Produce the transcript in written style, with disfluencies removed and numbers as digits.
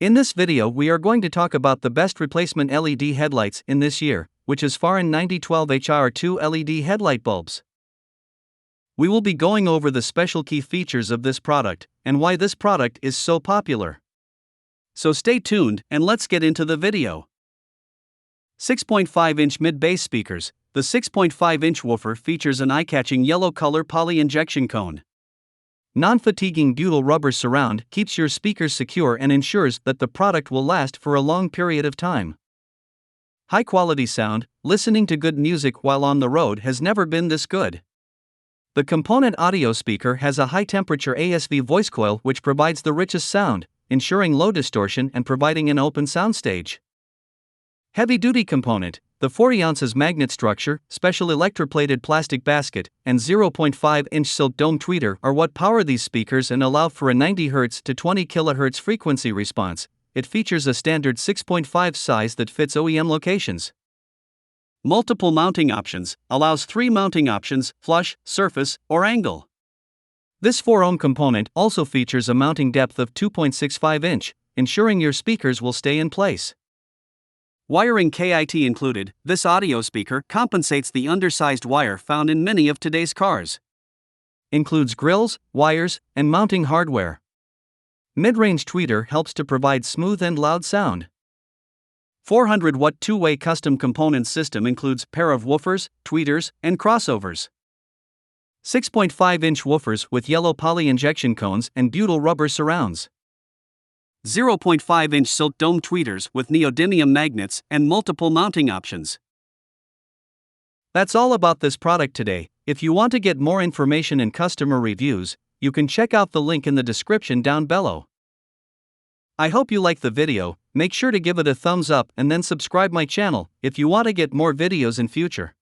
In this video we are going to talk about the best replacement LED headlights in this year, which is Fahren 9012HR2 LED headlight bulbs. We will be going over the special key features of this product, and why this product is so popular. So stay tuned and let's get into the video. 6.5-inch mid-bass speakers. The 6.5-inch woofer features an eye-catching yellow color poly-injection cone. Non-fatiguing butyl rubber surround keeps your speakers secure and ensures that the product will last for a long period of time. High-quality sound. Listening to good music while on the road has never been this good. The component audio speaker has a high-temperature ASV voice coil which provides the richest sound, ensuring low distortion and providing an open soundstage. Heavy-duty component. The 40 ounces magnet structure, special electroplated plastic basket, and 0.5-inch silk dome tweeter are what power these speakers and allow for a 90 Hz to 20 kHz frequency response. It features a standard 6.5 size that fits OEM locations. Multiple mounting options. Allows 3 mounting options: flush, surface, or angle. This 4-ohm component also features a mounting depth of 2.65 inch, ensuring your speakers will stay in place. Wiring kit included. This audio speaker compensates the undersized wire found in many of today's cars. Includes grills, wires, and mounting hardware. Mid-range tweeter helps to provide smooth and loud sound. 400-watt two-way custom component system includes pair of woofers, tweeters, and crossovers. 6.5-inch woofers with yellow poly injection cones and butyl rubber surrounds. 0.5-inch silk dome tweeters with neodymium magnets and multiple mounting options. That's all about this product today. If you want to get more information and customer reviews, you can check out the link in the description down below. I hope you like the video. Make sure to give it a thumbs up and then subscribe my channel if you want to get more videos in future.